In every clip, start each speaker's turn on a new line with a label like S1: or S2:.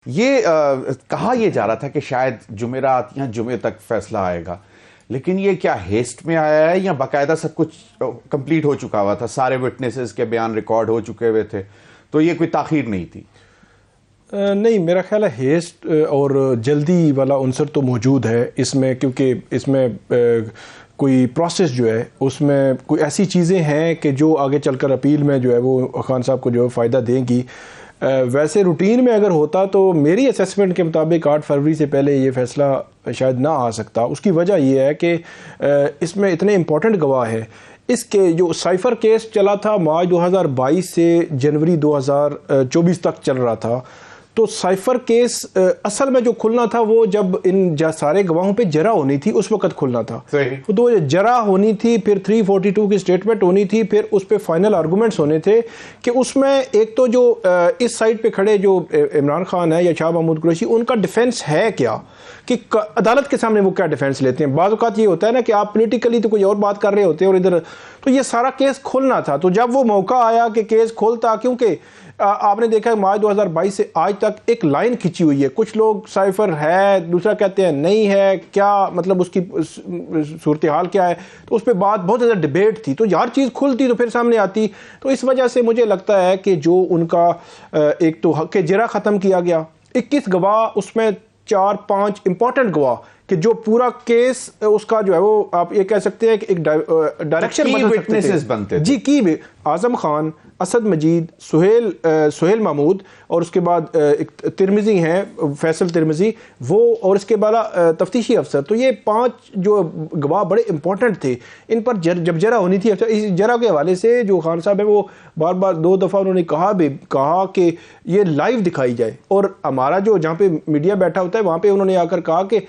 S1: یہ کہا یہ جا رہا تھا کہ شاید جمعرات یا جمعے تک فیصلہ آئے گا، لیکن یہ کیا ہیسٹ میں آیا ہے یا باقاعدہ سب کچھ کمپلیٹ ہو چکا ہوا تھا، سارے وٹنسز کے بیان ریکارڈ ہو چکے ہوئے تھے، تو یہ کوئی تاخیر نہیں تھی؟
S2: نہیں، میرا خیال ہے ہیسٹ اور جلدی والا عنصر تو موجود ہے اس میں، کیونکہ اس میں کوئی پروسیس جو ہے اس میں کوئی ایسی چیزیں ہیں کہ جو آگے چل کر اپیل میں جو ہے وہ خان صاحب کو جو ہے فائدہ دیں گی۔ ویسے روٹین میں اگر ہوتا تو میری اسیسمنٹ کے مطابق 8 فروری سے پہلے یہ فیصلہ شاید نہ آ سکتا۔ اس کی وجہ یہ ہے کہ اس میں اتنے امپورٹنٹ گواہ ہے۔ اس کے جو سائفر کیس چلا تھا مارچ 2022 سے جنوری 2024 تک چل رہا تھا، تو سائفر کیس اصل میں جو کھلنا تھا وہ جب ان سارے گواہوں پہ جرح ہونی تھی اس وقت کھلنا تھا۔ تو جرح ہونی تھی، پھر 342 کی سٹیٹمنٹ ہونی تھی، پھر اس پہ فائنل آرگومنٹس ہونے تھے کہ اس میں ایک تو جو اس سائڈ پہ کھڑے جو عمران خان ہے یا شاہ محمود قریشی، ان کا ڈیفنس ہے کیا، کہ عدالت کے سامنے وہ کیا ڈیفنس لیتے ہیں۔ بعض اوقات یہ ہوتا ہے نا کہ آپ پولیٹیکلی تو کوئی اور بات کر رہے ہوتے ہیں اور ادھر، تو یہ سارا کیس کھولنا تھا۔ تو جب وہ موقع آیا کہ کیس کھولتا، کیونکہ آپ نے دیکھا مارچ 2022 سے آج تک ایک لائن کھینچی ہوئی ہے، کچھ لوگ سائفر ہے، دوسرا کہتے ہیں نہیں ہے، کیا مطلب اس کی صورتحال کیا ہے، تو اس پہ بات بہت زیادہ ڈیبیٹ تھی، تو ہر چیز کھلتی تو پھر سامنے آتی۔ تو اس وجہ سے مجھے لگتا ہے کہ جو ان کا ایک تو حق جرح ختم کیا گیا، 21 گواہ، اس میں 4-5 امپورٹنٹ گواہ کہ جو پورا کیس اس کا جو ہے وہ آپ یہ کہہ سکتے ہیں کہ ایک ڈائریکشن بدل سکتے تھے۔ جی، کی اعظم خان، اسد مجید، سہیل محمود، اور اس کے بعد ایک ترمذی ہیں، فیصل ترمذی، وہ، اور اس کے بعد تفتیشی افسر۔ تو یہ 5 جو گواہ بڑے امپورٹنٹ تھے، ان پر جب جرح ہونی تھی، اس جرح کے حوالے سے جو خان صاحب ہیں وہ بار بار 2 دفعہ انہوں نے کہا کہ یہ لائیو دکھائی جائے، اور ہمارا جو جہاں پہ میڈیا بیٹھا ہوتا ہے وہاں پہ انہوں نے آ کر کہا کہ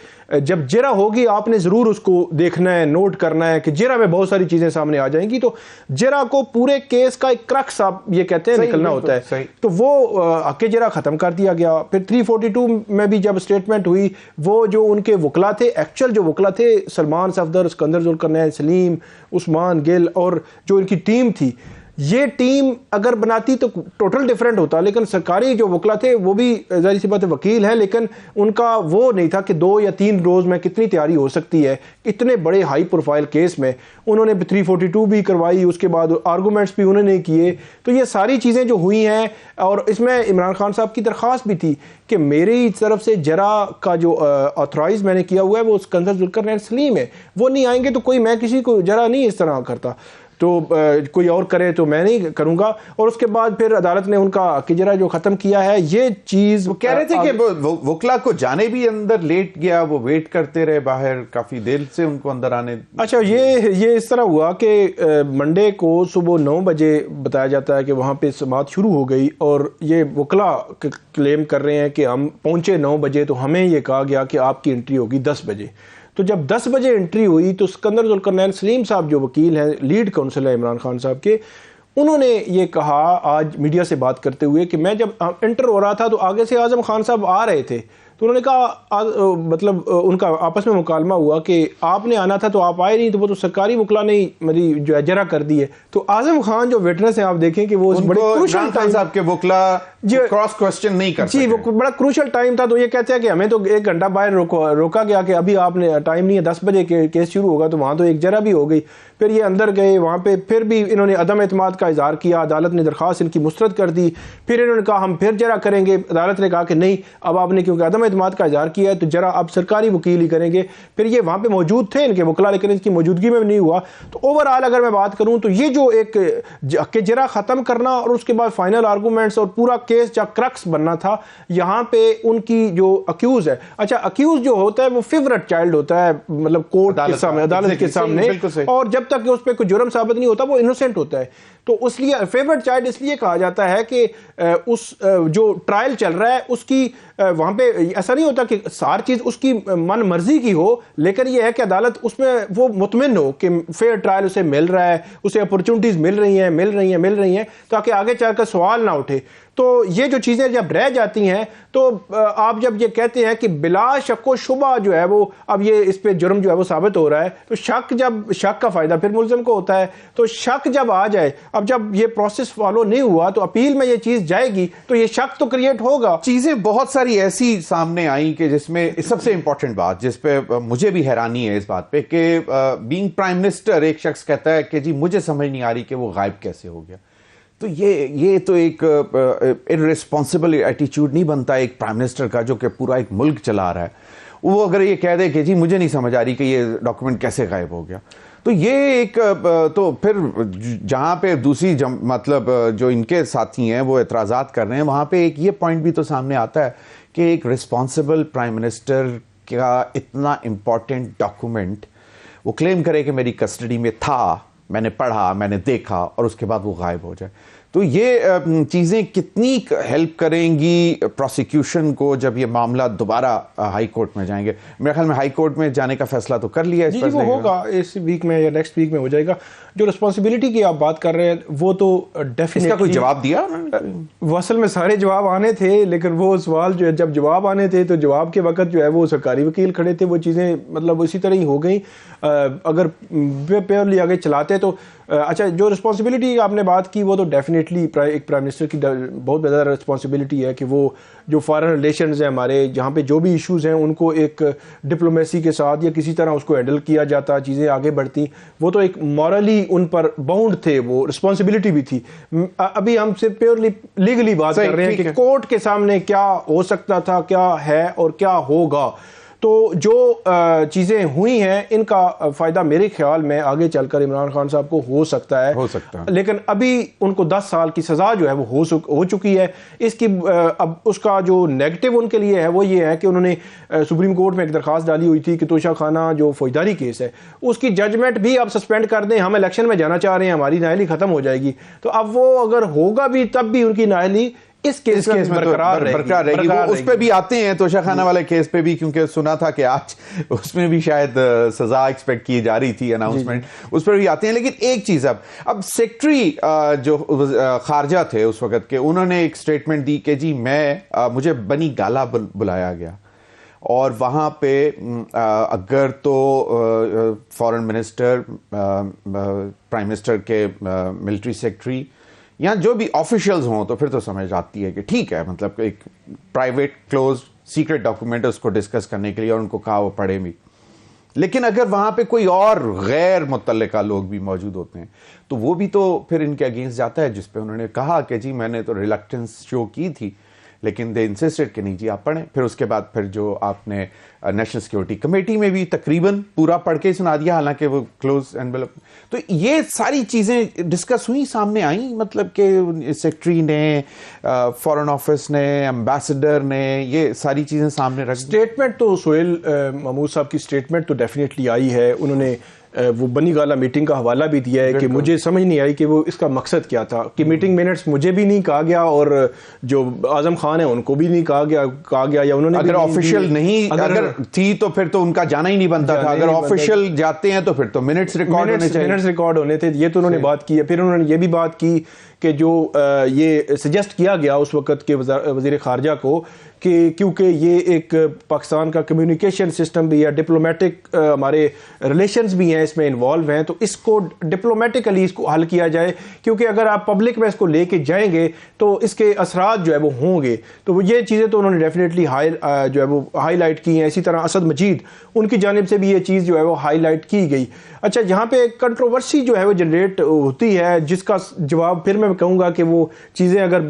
S2: جب جرح ہوگی آپ نے ضرور اس کو دیکھنا ہے، نوٹ کرنا ہے کہ جرح میں بہت ساری چیزیں سامنے آ جائیں گی۔ تو جرح کو پورے کیس کا ایک کرکس آپ یہ کہتے ہیں نکلنا ہوتا ہے، تو وہ حق جرح ختم کر دیا گیا۔ پھر 342 میں بھی جب اسٹیٹمنٹ ہوئی، وہ جو ان کے وکلا تھے، ایکچوئل جو وکلا تھے، سلمان صفدر، اسکندر ذوالقرنین، سلیم، عثمان گل، اور جو ان کی ٹیم تھی، یہ ٹیم اگر بناتی تو ٹوٹل ڈیفرنٹ ہوتا، لیکن سرکاری جو وکلا تھے وہ بھی ظاہر سی بات ہے وکیل ہیں، لیکن ان کا وہ نہیں تھا کہ 2 یا 3 روز میں کتنی تیاری ہو سکتی ہے اتنے بڑے ہائی پروفائل کیس میں۔ انہوں نے 342 بھی کروائی، اس کے بعد آرگومنٹس بھی انہوں نے کیے۔ تو یہ ساری چیزیں جو ہوئی ہیں، اور اس میں عمران خان صاحب کی درخواست بھی تھی کہ میری طرف سے جرح کا جو آتھرائز میں نے کیا ہوا ہے وہ اسکندر ذوالقرنین، سلیم ہے، وہ نہیں آئیں گے تو کوئی، میں کسی کو جرح نہیں اس طرح کرتا، تو کوئی اور کرے تو میں نہیں کروں گا۔ اور اس کے بعد پھر عدالت نے ان کا جرح جو ختم کیا ہے، یہ چیز
S1: وہ کہہ رہے تھے کہ وکلا کو جانے بھی اندر لیٹ گیا، وہ ویٹ کرتے رہے باہر کافی دیر سے ان کو اندر آنے۔
S2: اچھا، یہ اس طرح ہوا کہ منڈے کو صبح 9 بجے بتایا جاتا ہے کہ وہاں پہ سماعت شروع ہو گئی، اور یہ وکلا کلیم کر رہے ہیں کہ ہم پہنچے 9 بجے، تو ہمیں یہ کہا گیا کہ آپ کی انٹری ہوگی 10 بجے۔ تو جب 10 بجے انٹری ہوئی تو اسکندر ذوالقرنین، سلیم صاحب جو وکیل ہیں، لیڈ کونسل ہے عمران خان صاحب کے، انہوں نے یہ کہا آج میڈیا سے بات کرتے ہوئے کہ میں جب انٹر ہو رہا تھا تو آگے سے اعظم خان صاحب آ رہے تھے، تو انہوں نے کہا، مطلب ان کا آپس میں مکالمہ ہوا کہ آپ نے آنا تھا تو آپ آئے نہیں، تو وہ تو سرکاری وکلا نے میری جو ہے جرح کر دی ہے۔ تو اعظم خان جو وٹنس ہیں، آپ دیکھیں کہ وہ بڑے
S1: عمران خان صاحب کے وکلا کراس کوسچن نہیں کر سکتے۔
S2: جی، وہ بڑا کروشل ٹائم تھا، تو یہ کہتے ہیں کہ ہمیں تو 1 گھنٹہ باہر روکا گیا کہ ابھی آپ نے ٹائم نہیں ہے، 10 بجے کیس شروع ہوگا، تو وہاں تو ایک جرح بھی ہو گئی۔ پھر یہ اندر گئے، وہاں پہ پھر بھی انہوں نے عدم اعتماد کا اظہار کیا، عدالت نے درخواست ان کی مسترد کر دی۔ پھر انہوں نے کہا ہم پھر جرح کریں گے، عدالت نے کہا کہ نہیں، اب آپ نے کیونکہ عدم اعتماد کا اظہار کیا ہے تو جرح اب سرکاری وکیل ہی کریں گے۔ پھر یہ وہاں پہ موجود تھے ان کے وکلا، لیکن ان کی موجودگی میں نہیں ہوا۔ تو اوورآل اگر میں بات کروں تو یہ جو ایک جرح ختم کرنا اور اس کے بعد فائنل آرگومنٹس اور پورا کیس جب کرکس بننا تھا، یہاں پہ ان کی جو اکیوز ہے، اچھا اکیوز جو ہوتا ہے وہ فیورٹ چائلڈ ہوتا ہے، مطلب کورٹ کے سامنے، عدالت کے سامنے، اور جب تک کہ اس پہ کوئی جرم ثابت نہیں ہوتا وہ انوسینٹ ہوتا ہے۔ تو اس لیے فیورٹ چائلڈ اس لیے کہا جاتا ہے کہ اس جو ٹرائل چل رہا ہے اس کی وہاں پہ ایسا نہیں ہوتا کہ ساری چیز اس کی من مرضی کی ہو، لیکن یہ ہے کہ عدالت اس میں وہ مطمئن ہو کہ فیئر ٹرائل اسے مل رہا ہے، اسے اپرچونٹیز مل رہی ہیں تاکہ آگے چل کر سوال نہ اٹھے۔ تو یہ جو چیزیں جب رہ جاتی ہیں تو آپ جب یہ کہتے ہیں کہ بلا شک و شبہ جو ہے وہ اب یہ اس پہ جرم جو ہے وہ ثابت ہو رہا ہے، تو شک کا فائدہ پھر ملزم کو ہوتا ہے، تو شک جب آ جائے، اب جب یہ پروسیس فالو نہیں ہوا تو اپیل میں یہ چیز جائے گی تو یہ شک تو کریٹ ہوگا.
S1: چیزیں بہت ساری ایسی سامنے آئیں کہ جس میں سب سے امپورٹنٹ بات جس پہ مجھے بھی حیرانی ہے اس بات پہ کہ بینگ پرائم منسٹر ایک شخص کہتا ہے کہ جی مجھے سمجھ نہیں آ رہی کہ وہ غائب کیسے ہو گیا. تو یہ تو ایک ارریسپانسبل ایٹیچیوڈ نہیں بنتا ایک پرائم منسٹر کا جو کہ پورا ایک ملک چلا رہا ہے. وہ اگر یہ کہہ دے کہ جی مجھے نہیں سمجھ آ رہی کہ یہ ڈاکومنٹ کیسے غائب ہو گیا، تو یہ ایک تو پھر جہاں پہ دوسری مطلب جو ان کے ساتھی ہیں وہ اعتراضات کر رہے ہیں، وہاں پہ ایک یہ پوائنٹ بھی تو سامنے آتا ہے کہ ایک رسپانسبل پرائم منسٹر کا اتنا امپورٹنٹ ڈاکومنٹ وہ کلیم کرے کہ میری کسٹڈی میں تھا، میں نے پڑھا، میں نے دیکھا، اور اس کے بعد وہ غائب ہو جائے. تو یہ چیزیں کتنی ہیلپ کریں گی پروسیکیوشن کو جب یہ معاملہ دوبارہ ہائی کورٹ میں جائیں گے؟ میرے خیال میں ہائی کورٹ میں جانے کا فیصلہ تو کر لیا ہے.
S2: جی وہ ہوگا اس ویک میں یا نیکسٹ ویک میں ہو جائے گا. جو رسپانسبلٹی کی آپ بات کر رہے ہیں وہ تو ڈیفینیٹلی،
S1: اس کا کوئی جواب دیا؟
S2: اصل میں سارے جواب آنے تھے، لیکن وہ سوال جو ہے جب جواب آنے تھے تو جواب کے وقت جو ہے وہ سرکاری وکیل کھڑے تھے، وہ چیزیں مطلب اسی طرح ہی ہو گئیں. اگر پیورلی آگے چلاتے تو اچھا. جو رسپانسبلٹی آپ نے بات کی وہ تو ڈیفینیٹلی ایک پرائم منسٹر کی بہت زیادہ رسپانسبلٹی ہے کہ وہ جو فارن ریلیشنز ہیں ہمارے، جہاں پہ جو بھی ایشوز ہیں ان کو ایک ڈپلومیسی کے ساتھ یا کسی طرح اس کو ہینڈل کیا جاتا، چیزیں آگے بڑھتی. وہ تو ایک مورلی ان پر باؤنڈ تھے، وہ رسپانسبلٹی بھی تھی. ابھی ہم صرف پیورلی لیگلی بات کر رہے ہیں کہ کورٹ کے سامنے کیا ہو سکتا تھا، کیا ہے اور کیا ہوگا. تو جو چیزیں ہوئی ہیں ان کا فائدہ میرے خیال میں آگے چل کر عمران خان صاحب کو ہو سکتا ہے. لیکن ابھی ان کو 10 سال کی سزا جو ہے وہ ہو چکی ہے. اس کی اب اس کا جو نیگیٹو ان کے لیے ہے وہ یہ ہے کہ انہوں نے سپریم کورٹ میں ایک درخواست ڈالی ہوئی تھی کہ توشہ خانہ جو فوجداری کیس ہے اس کی ججمنٹ بھی اب سسپینڈ کر دیں، ہم الیکشن میں جانا چاہ رہے ہیں، ہماری نااہلی ختم ہو جائے گی. تو اب وہ اگر ہوگا بھی تب بھی ان کی نااہلی اس کیس میں برقرار رہے گی.
S1: وہ اس پہ بھی آتے ہیں توشہ خانہ والے کیس پہ بھی، کیونکہ سنا تھا کہ آج اس میں بھی شاید سزا ایکسپیکٹ کی جا رہی تھی، اناؤنسمنٹ اس پر بھی آتے ہیں. لیکن ایک چیز اب سیکٹری جو خارجہ تھے اس وقت کے، انہوں نے ایک سٹیٹمنٹ دی کہ جی مجھے بنی گالا بلایا گیا، اور وہاں پہ اگر تو فارن منسٹر، پرائم منسٹر کے ملٹری سیکٹری یا جو بھی آفیشلز ہوں تو پھر تو سمجھ آتی ہے کہ ٹھیک ہے، مطلب ایک پرائیویٹ کلوز سیکرٹ ڈاکومنٹ اس کو ڈسکس کرنے کے لیے، اور ان کو کہا وہ پڑھے بھی. لیکن اگر وہاں پہ کوئی اور غیر متعلقہ لوگ بھی موجود ہوتے ہیں تو وہ بھی تو پھر ان کے اگینسٹ جاتا ہے، جس پہ انہوں نے کہا کہ جی میں نے تو ریلکٹنس شو کی تھی، لیکن دے انسسٹڈ کہ نہیں جی آپ پڑھیں. پھر اس کے بعد پھر جو آپ نے نیشنل سیکورٹی کمیٹی میں بھی تقریباً پورا پڑھ کے سنا دیا، حالانکہ وہ کلوز انویلپ. تو یہ ساری چیزیں ڈسکس ہوئی، سامنے آئیں، مطلب کہ سیکٹری نے، فارن آفس نے، ایمبیسڈر نے یہ ساری چیزیں سامنے رکھ.
S2: اسٹیٹمنٹ تو سہیل محمود صاحب کی اسٹیٹمنٹ تو ڈیفینیٹلی آئی ہے. انہوں نے وہ بنی گالا میٹنگ کا حوالہ بھی دیا ہے کہ مجھے سمجھ نہیں آئی کہ وہ اس کا مقصد کیا تھا، کہ میٹنگ منٹس مجھے بھی نہیں کہا گیا اور جو اعظم خان ہیں ان کو بھی نہیں کہا گیا یا انہوں نے
S1: اگر آفیشیل نہیں اگر تھی تو پھر تو ان کا جانا ہی نہیں بنتا تھا. اگر آفیشیل جاتے ہیں تو پھر تو منٹس
S2: ریکارڈ ہونے تھے. یہ تو انہوں نے بات کی ہے. پھر انہوں نے یہ بھی بات کی کہ جو یہ سجیسٹ کیا گیا اس وقت کے وزیر خارجہ کو کہ کیونکہ یہ ایک پاکستان کا کمیونیکیشن سسٹم بھی ہے، ڈپلومیٹک ہمارے ریلیشنز بھی ہیں اس میں انوالو ہیں، تو اس کو ڈپلومیٹکلی اس کو حل کیا جائے، کیونکہ اگر آپ پبلک میں اس کو لے کے جائیں گے تو اس کے اثرات جو ہے وہ ہوں گے. تو یہ چیزیں تو انہوں نے ڈیفینیٹلی جو ہے وہ ہائی لائٹ کی ہیں. اسی طرح اسد مجید ان کی جانب سے بھی یہ چیز جو ہے وہ ہائی لائٹ کی گئی. اچھا، یہاں پہ کنٹروورسی جو ہے وہ جنریٹ ہوتی ہے، جس کا جواب پھر میں کہوں گا کہ وہ چیزیں اگر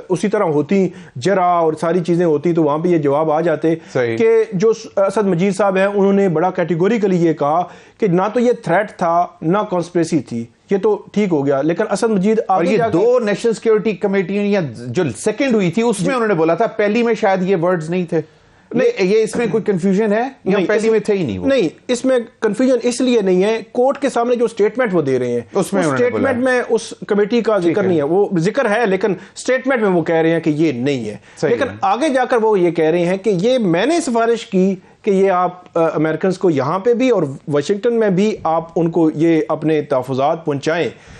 S2: اسی طرح ہوتی، جرا اور ساری چیزیں ہوتی تو وہاں پہ یہ جواب آ جاتے کہ جو اسد مجید صاحب ہیں انہوں نے بڑا کیٹیگوریکلی یہ کہا کہ نہ تو یہ تھریٹ تھا نہ کانسپریسی تھی. یہ تو ٹھیک ہو گیا، لیکن اسد مجید
S1: اور یہ دو نیشنل سیکورٹی کمیٹی جو سیکنڈ ہوئی تھی اس میں انہوں نے بولا تھا، پہلی میں شاید یہ ورڈز نہیں تھے. یہ اس میں کوئی کنفیوژن ہے یا پہلی میں تھے ہی نہیں؟
S2: نہیں، اس میں کنفیوژن اس لیے نہیں ہے، کورٹ کے سامنے جو سٹیٹمنٹ وہ دے رہے ہیں اس سٹیٹمنٹ میں اس کمیٹی کا ذکر نہیں ہے. وہ ذکر ہے لیکن سٹیٹمنٹ میں وہ کہہ رہے ہیں کہ یہ نہیں ہے. لیکن آگے جا کر وہ یہ کہہ رہے ہیں کہ یہ میں نے سفارش کی کہ یہ آپ امریکنز کو یہاں پہ بھی اور واشنگٹن میں بھی آپ ان کو یہ اپنے تحفظات پہنچائیں.